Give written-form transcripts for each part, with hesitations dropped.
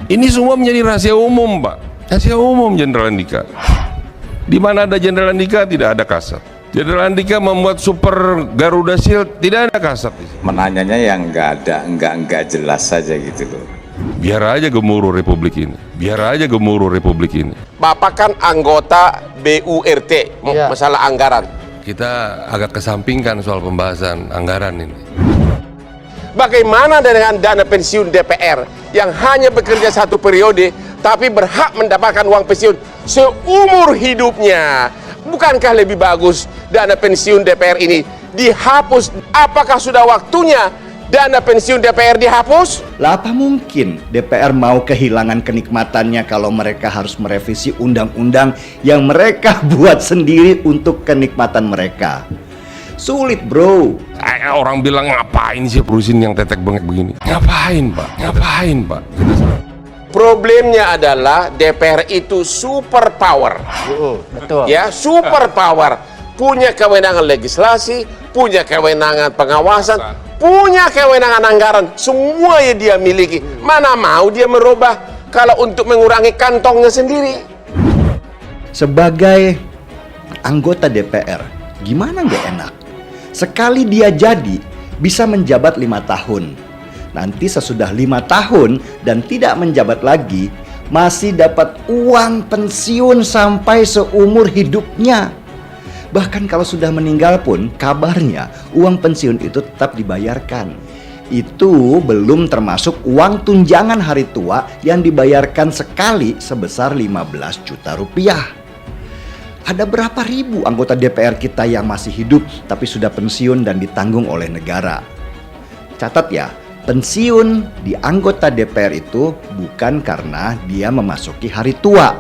Ini semua menjadi rahasia umum, Pak. Rahasia umum Jenderal Andika. Di mana ada Jenderal Andika tidak ada Kasat. Jenderal Andika membuat Super Garuda Shield, tidak ada Kasat. Menanyanya yang enggak jelas saja gitu loh. Biar aja gemuruh Republik ini. Biar aja gemuruh Republik ini. Bapak kan anggota BURT, masalah anggaran. Kita agak kesampingkan soal pembahasan anggaran ini. Bagaimana dengan dana pensiun DPR yang hanya bekerja 1 periode tapi berhak mendapatkan uang pensiun seumur hidupnya? Bukankah lebih bagus dana pensiun DPR ini dihapus? Apakah sudah waktunya dana pensiun DPR dihapus? Lah apa mungkin DPR mau kehilangan kenikmatannya kalau mereka harus merevisi undang-undang yang mereka buat sendiri untuk kenikmatan mereka? Sulit, bro. Orang bilang ngapain sih perusin yang tetek bengek begini? Ngapain, Pak? Ngapain, Pak? Problemnya adalah DPR itu super power. Betul. Ya, super power. Punya kewenangan legislasi, punya kewenangan pengawasan, punya kewenangan anggaran. Semuanya dia miliki. Mana mau dia merubah kalau untuk mengurangi kantongnya sendiri? Sebagai anggota DPR, gimana nggak enak? Sekali dia jadi, bisa menjabat 5 tahun. Nanti sesudah 5 tahun dan tidak menjabat lagi, masih dapat uang pensiun sampai seumur hidupnya. Bahkan kalau sudah meninggal pun, kabarnya uang pensiun itu tetap dibayarkan. Itu belum termasuk uang tunjangan hari tua yang dibayarkan sekali sebesar 15 juta rupiah. Ada berapa ribu anggota DPR kita yang masih hidup tapi sudah pensiun dan ditanggung oleh negara. Catat ya, pensiun di anggota DPR itu bukan karena dia memasuki hari tua,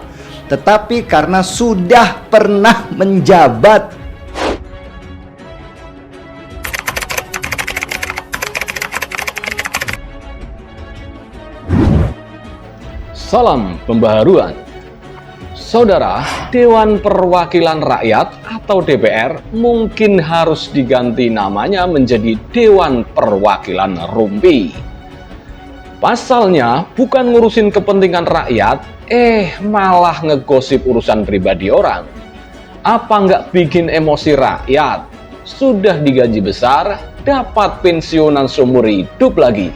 tetapi karena sudah pernah menjabat. Salam pembaharuan. Saudara, Dewan Perwakilan Rakyat atau DPR mungkin harus diganti namanya menjadi Dewan Perwakilan Rumpi. Pasalnya bukan ngurusin kepentingan rakyat, malah ngegosip urusan pribadi orang. Apa nggak bikin emosi rakyat? Sudah digaji besar, dapat pensiunan seumur hidup lagi.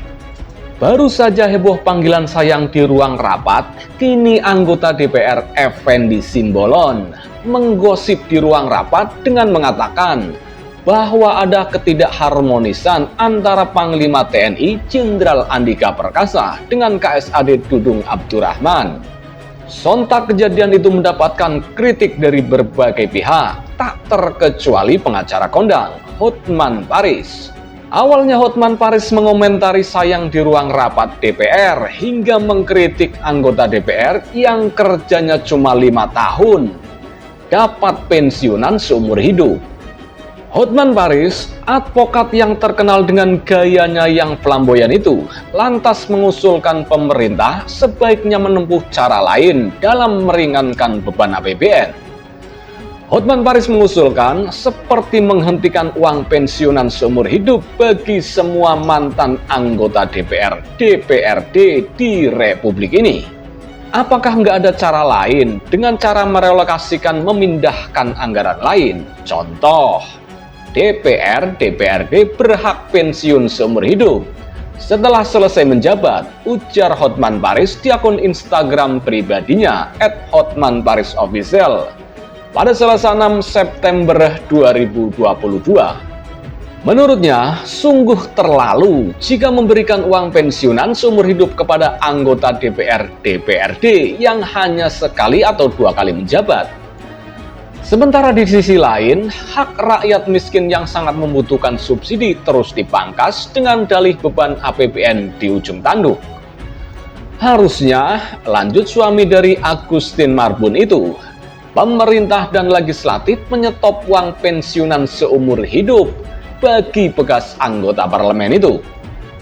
Baru saja heboh panggilan sayang di ruang rapat, kini anggota DPR Effendi Simbolon menggosip di ruang rapat dengan mengatakan bahwa ada ketidakharmonisan antara Panglima TNI Jenderal Andika Perkasa dengan KSAD Dudung Abdurrahman. Sontak kejadian itu mendapatkan kritik dari berbagai pihak, tak terkecuali pengacara kondang, Hotman Paris. Awalnya Hotman Paris mengomentari sayang di ruang rapat DPR hingga mengkritik anggota DPR yang kerjanya cuma 5 tahun dapat pensiunan seumur hidup. Hotman Paris, advokat yang terkenal dengan gayanya yang flamboyan itu, lantas mengusulkan pemerintah sebaiknya menempuh cara lain dalam meringankan beban APBN. Hotman Paris mengusulkan seperti menghentikan uang pensiunan seumur hidup bagi semua mantan anggota DPR DPRD di Republik ini. Apakah nggak ada cara lain dengan cara merelokasikan memindahkan anggaran lain? Contoh, DPR DPRD berhak pensiun seumur hidup. Setelah selesai menjabat, ujar Hotman Paris di akun Instagram pribadinya @hotmanparisofficial. Pada Selasa 6 September 2022. Menurutnya, sungguh terlalu jika memberikan uang pensiunan seumur hidup kepada anggota DPR DPRD yang hanya sekali atau 2 kali menjabat. Sementara di sisi lain, hak rakyat miskin yang sangat membutuhkan subsidi terus dipangkas dengan dalih beban APBN di ujung tanduk. Harusnya, lanjut suami dari Agustin Marbun itu, pemerintah dan legislatif menyetop uang pensiunan seumur hidup bagi bekas anggota parlemen itu.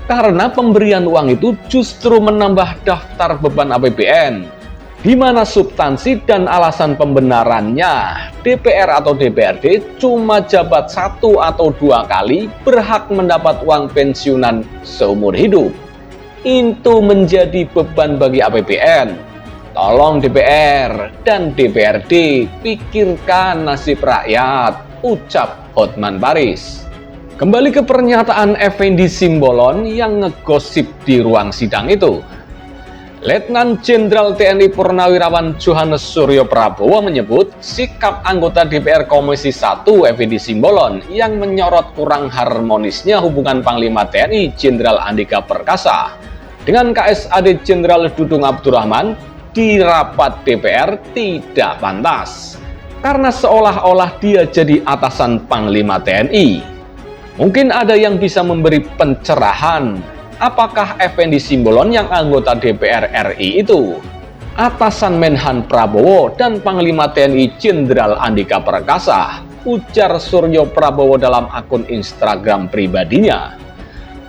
Karena pemberian uang itu justru menambah daftar beban APBN, di mana substansi dan alasan pembenarannya DPR atau DPRD cuma jabat 1 atau 2 kali berhak mendapat uang pensiunan seumur hidup. itu menjadi beban bagi APBN. Tolong DPR dan DPRD pikirkan nasib rakyat, ucap Hotman Paris. Kembali ke pernyataan Effendi Simbolon yang ngegosip di ruang sidang itu. Letnan Jenderal TNI Purnawirawan Johannes Suryo Prabowo menyebut sikap anggota DPR Komisi 1 Effendi Simbolon yang menyorot kurang harmonisnya hubungan Panglima TNI Jenderal Andika Perkasa dengan KSAD Jenderal Dudung Abdurrahman di rapat DPR tidak pantas karena seolah-olah dia jadi atasan Panglima TNI. Mungkin ada yang bisa memberi pencerahan, apakah Effendi Simbolon yang anggota DPR RI itu atasan Menhan Prabowo dan Panglima TNI Jenderal Andika Perkasa, ujar Suryo Prabowo dalam akun Instagram pribadinya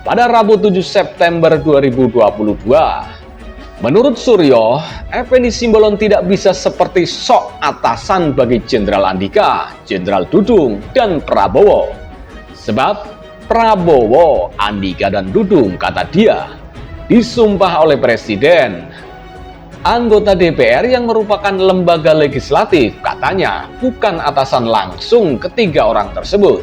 pada Rabu 7 September 2022. Menurut Suryo, Effendi Simbolon tidak bisa seperti sok atasan bagi Jenderal Andika, Jenderal Dudung, dan Prabowo. Sebab Prabowo, Andika, dan Dudung, kata dia, disumpah oleh Presiden. Anggota DPR yang merupakan lembaga legislatif, katanya, bukan atasan langsung ketiga orang tersebut.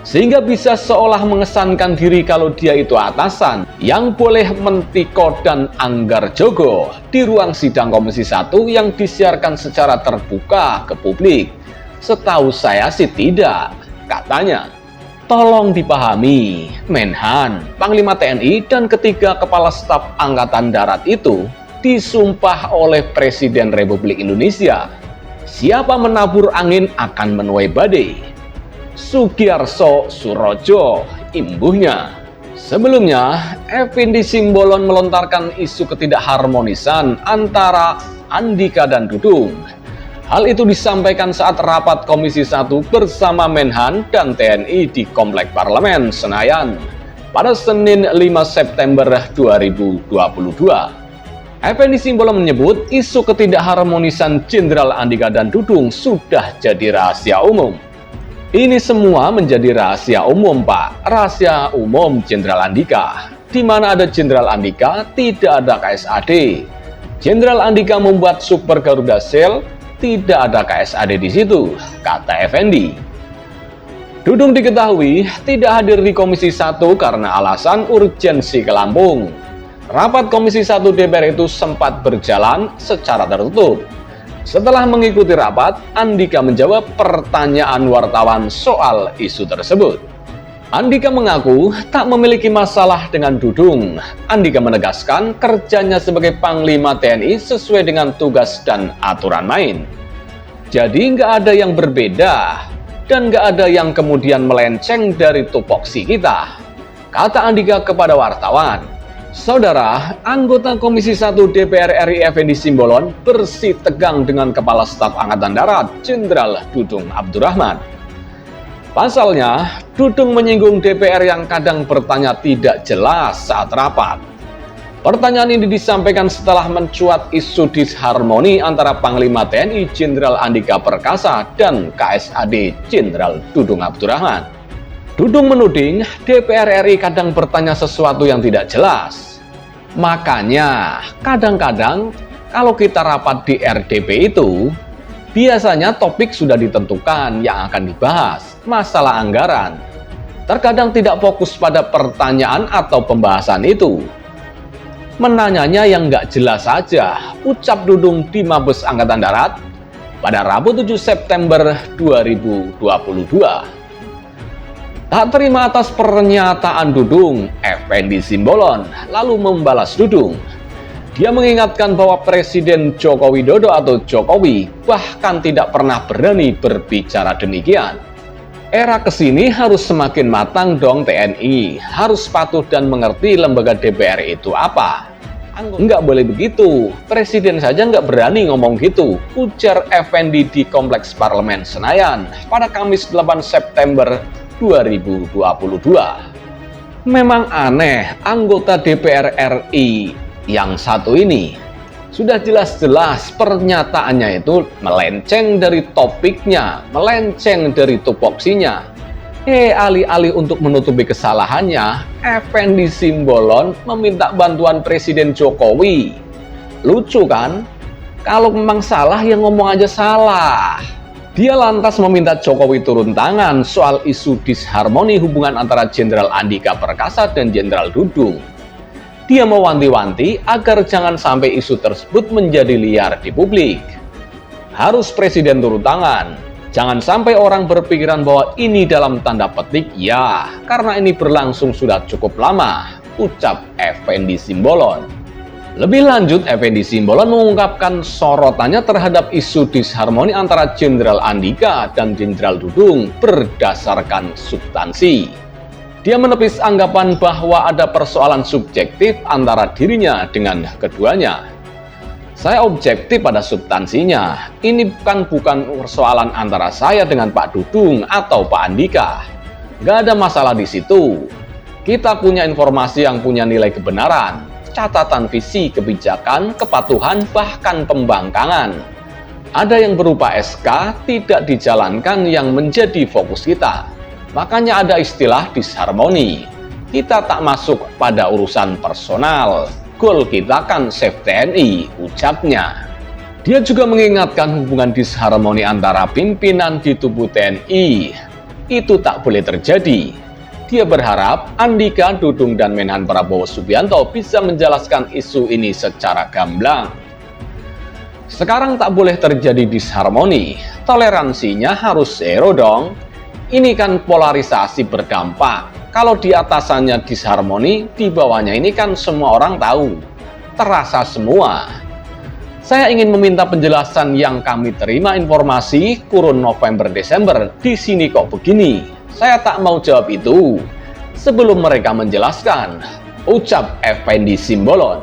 Sehingga bisa seolah mengesankan diri kalau dia itu atasan yang boleh mentiko dan anggar jogo di ruang sidang Komisi 1 yang disiarkan secara terbuka ke publik. Setahu saya sih tidak, katanya. Tolong dipahami, Menhan, Panglima TNI, dan ketiga Kepala Staf Angkatan Darat itu disumpah oleh Presiden Republik Indonesia. Siapa menabur angin akan menuai badai. Sugiarso Surojo, imbuhnya. Sebelumnya, Effendi Simbolon melontarkan isu ketidakharmonisan antara Andika dan Dudung. Hal itu disampaikan saat rapat Komisi 1 bersama Menhan dan TNI di Komplek Parlemen Senayan pada Senin 5 September 2022. Effendi Simbolon menyebut isu ketidakharmonisan Jenderal Andika dan Dudung sudah jadi rahasia umum. Ini semua menjadi rahasia umum, Pak. Rahasia umum Jenderal Andika. Di mana ada Jenderal Andika, tidak ada KSAD. Jenderal Andika membuat Super Garuda Shield, tidak ada KSAD di situ, kata Effendi. Dudung diketahui tidak hadir di Komisi 1 karena alasan urgensi ke Lampung. Rapat Komisi 1 DPR itu sempat berjalan secara tertutup. Setelah mengikuti rapat, Andika menjawab pertanyaan wartawan soal isu tersebut. Andika mengaku tak memiliki masalah dengan Dudung. Andika menegaskan kerjanya sebagai Panglima TNI sesuai dengan tugas dan aturan main. Jadi nggak ada yang berbeda dan nggak ada yang kemudian melenceng dari tupoksi kita, kata Andika kepada wartawan. Saudara, anggota Komisi 1 DPR RI Effendi Simbolon bersih tegang dengan Kepala Staf Angkatan Darat Jenderal Dudung Abdurrahman. Pasalnya, Dudung menyinggung DPR yang kadang bertanya tidak jelas saat rapat. Pertanyaan ini disampaikan setelah mencuat isu disharmoni antara Panglima TNI Jenderal Andika Perkasa dan KSAD Jenderal Dudung Abdurrahman. Dudung menuding DPR RI kadang bertanya sesuatu yang tidak jelas. Makanya, kadang-kadang kalau kita rapat di RDP itu, biasanya topik sudah ditentukan yang akan dibahas, masalah anggaran. Terkadang tidak fokus pada pertanyaan atau pembahasan itu. Menanyanya yang nggak jelas saja, ucap Dudung di Mabes Angkatan Darat pada Rabu 7 September 2022. Tak terima atas pernyataan Dudung, Effendi Simbolon lalu membalas Dudung. Dia mengingatkan bahwa Presiden Joko Widodo atau Jokowi bahkan tidak pernah berani berbicara demikian. Era kesini harus semakin matang dong TNI, harus patuh dan mengerti lembaga DPR itu apa. Enggak boleh begitu, Presiden saja nggak berani ngomong gitu, ujar Effendi di Kompleks Parlemen Senayan pada Kamis 8 September 2022. Memang aneh, anggota DPR RI yang satu ini sudah jelas-jelas pernyataannya itu melenceng dari topiknya, melenceng dari tupoksinya. Alih-alih untuk menutupi kesalahannya, Effendi Simbolon meminta bantuan Presiden Jokowi. Lucu kan? Kalau memang salah ya ngomong aja salah. Dia lantas meminta Jokowi turun tangan soal isu disharmoni hubungan antara Jenderal Andika Perkasa dan Jenderal Dudung. Dia mewanti-wanti agar jangan sampai isu tersebut menjadi liar di publik. Harus Presiden turun tangan. Jangan sampai orang berpikiran bahwa ini dalam tanda petik ya, karena ini berlangsung sudah cukup lama, ucap Effendi Simbolon. Lebih lanjut, Effendi Simbolon mengungkapkan sorotannya terhadap isu disharmoni antara Jenderal Andika dan Jenderal Dudung berdasarkan substansi. Dia menepis anggapan bahwa ada persoalan subjektif antara dirinya dengan keduanya. Saya objektif pada substansinya. Ini bukan persoalan antara saya dengan Pak Dudung atau Pak Andika. Gak ada masalah di situ. Kita punya informasi yang punya nilai kebenaran, catatan visi, kebijakan, kepatuhan, bahkan pembangkangan. Ada yang berupa SK tidak dijalankan yang menjadi fokus kita. Makanya ada istilah disharmoni. Kita tak masuk pada urusan personal. Goal kita kan save TNI, ucapnya. Dia juga mengingatkan hubungan disharmoni antara pimpinan di tubuh TNI. Itu tak boleh terjadi. Dia berharap Andika, Dudung, dan Menhan Prabowo Subianto bisa menjelaskan isu ini secara gamblang. Sekarang tak boleh terjadi disharmoni. Toleransinya harus zero dong. Ini kan polarisasi berdampak. Kalau di atasannya disharmoni, di bawahnya ini kan semua orang tahu. Terasa semua. Saya ingin meminta penjelasan yang kami terima informasi kurun November-Desember. Di sini kok begini? Saya tak mau jawab itu sebelum mereka menjelaskan, ucap Effendi Simbolon.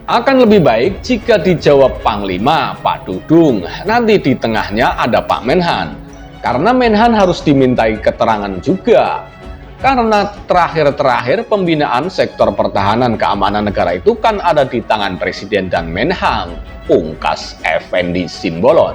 Akan lebih baik jika dijawab Panglima Pak Dudung, nanti di tengahnya ada Pak Menhan. Karena Menhan harus dimintai keterangan juga. Karena terakhir-terakhir pembinaan sektor pertahanan keamanan negara itu kan ada di tangan Presiden dan Menhan, pungkas Effendi Simbolon.